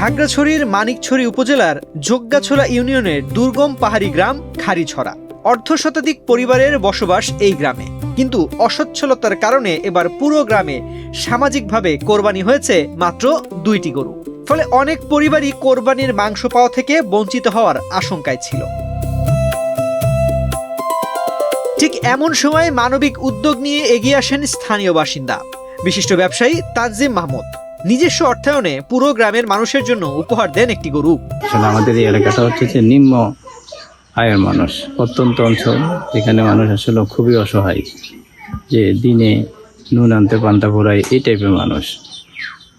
খাগড়াছড়ির মানিকছড়ি উপজেলার যোগ্যাছড়া ইউনিয়নের দুর্গম পাহাড়ি গ্রাম খারিছড়া। অর্ধশতাধিক পরিবারের বসবাস এই গ্রামে, কিন্তু অসচ্ছলতার কারণে এবার পুরো গ্রামে সামাজিকভাবে কোরবানি হয়েছে মাত্র 2টি গরু। ফলে অনেক পরিবারই কোরবানির মাংস পাওয়া থেকে বঞ্চিত হওয়ার আশঙ্কায় ছিল। ঠিক এমন সময় মানবিক উদ্যোগ নিয়ে এগিয়ে আসেন স্থানীয় বাসিন্দা বিশিষ্ট ব্যবসায়ী তানজিম মাহমুদ। নিজস্ব অর্থায়নে পুরো গ্রামের মানুষের জন্য উপহার দেন একটি গরু। আসলে আমাদের এই এলাকাটা হচ্ছে যে নিম্ন আয়ের মানুষ, প্রত্যন্ত অঞ্চল, এখানে মানুষ আসলে খুবই অসহায়, যে দিনে নুন আনতে পান্তা পোড়ায় এই টাইপের মানুষ।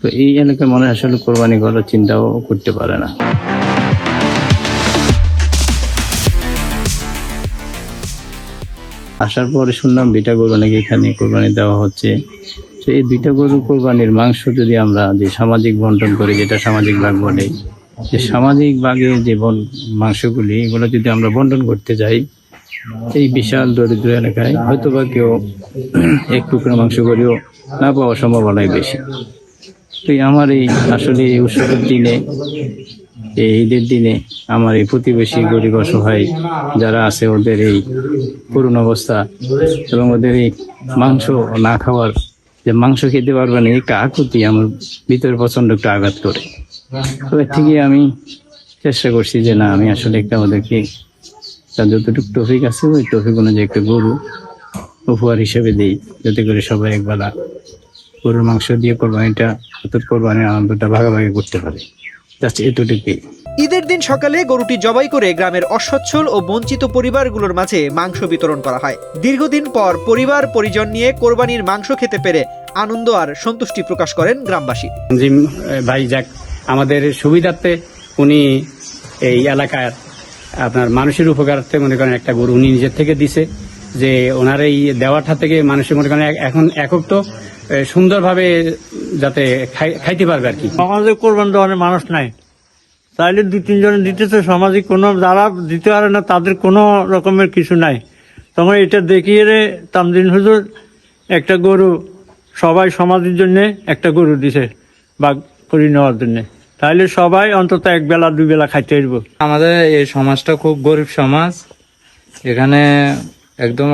তো এই এলাকার মানুষ আসলে কোরবানি করার চিন্তাও করতে পারে না। আসার পরে শুনলাম 2টা গরু নাকি এখানে কোরবানি দেওয়া হচ্ছে। তো এই 2টা গরু কোরবানির মাংস যদি আমরা যে সামাজিক বন্টন করি, যেটা সামাজিক ভাগ বলে, যে সামাজিক ভাগে যে মাংসগুলি এগুলো যদি আমরা বন্টন করতে যাই এই বিশাল দরিদ্র এলাকায়, হয়তো বা কেউ এক টুকরো মাংস করেও না পাওয়ার সম্ভাবনাই বেশি। তো আমার এই আসলে এই উৎসবের দিনে, এই ঈদের দিনে আমার এই প্রতিবেশী গরিব অসহায় যারা আছে, ওদের এই করুণ অবস্থা এবং ওদের এই মাংস না খাওয়ার, যে মাংস খেতে পারবে না, এই আকুতি আমার ভিতরে প্রচন্ড একটু আঘাত করে। তো এর থেকে আমি চেষ্টা করছি যে না, আমি আসলে একটা ওদেরকে যতটুকু টপিক আছে ওই টপিক অনুযায়ী একটা গরু উপহার হিসেবে দিই, যাতে করে সবাই একবেলা গরুর মাংস দিয়ে কোরবানিটা, কোরবানির আনন্দটা ভাগাভাগি করতে পারে। এতটুকুই। ঈদের দিন সকালে গরুটি জবাই করে গ্রামের অসচ্ছল ও বঞ্চিত পরিবারগুলোর মাঝে মাংস বিতরণ করা হয়। দীর্ঘদিন পর পরিবার পরিজন নিয়ে কোরবানির মাংস খেতে পেরে আনন্দ আর সন্তুষ্টি প্রকাশ করেন গ্রামবাসী। জিম ভাই যাক আমাদের সুবিধার্থে উনি এই এলাকার আপনার মানুষের উপকারার্থে মনে করেন একটা গরু উনি নিজের থেকে দিছে, যে ওনার এই দেওয়াটা থেকে মানুষের মনে করেন এখন একক তো সুন্দরভাবে যাতে খাইতে পারবে আর কি। আমাদের কোরবান দেওয়ার মানুষ নাই, তাইলে 2-3 জনে দিতেছে, সামাজিক কোনো যারা দিতে পারে না তাদের কোনো রকমের কিছু নাই। তখন এটা দেখিয়ে তামদিন হুজুর একটা গরু সবাই সমাজের জন্য একটা গরু দিছে ভাগ করে নেওয়ার জন্য, তাইলে সবাই অন্তত 1 বেলা 2 বেলা খাইতে পারবো। আমাদের এই সমাজটা খুব গরিব সমাজ, এখানে একদম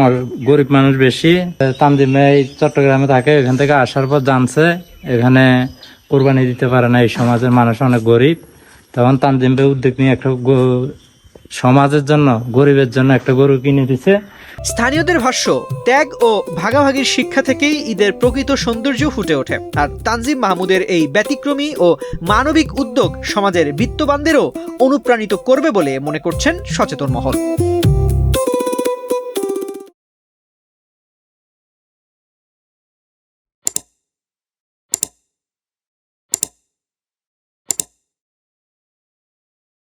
গরিব মানুষ বেশি। তানজিমে চট্টগ্রামে থাকে, এখান থেকে আসার পর জানছে এখানে কোরবানি দিতে পারে না, এই সমাজের মানুষ অনেক গরিব। তখন তানজিম ভাই উদ্যোগ নিয়ে একটা সমাজের জন্য, গরিবের জন্য একটা গরু কিনে দিছে। স্থানীয়দের ভাষ্য, ত্যাগ ও ভাগাভাগির শিক্ষা থেকেই ঈদের প্রকৃত সৌন্দর্য ফুটে ওঠে। আর তানজিম মাহমুদের এই ব্যতিক্রমী ও মানবিক উদ্যোগ সমাজের বিত্তবানদেরও অনুপ্রাণিত করবে বলে মনে করছেন সচেতন মহল।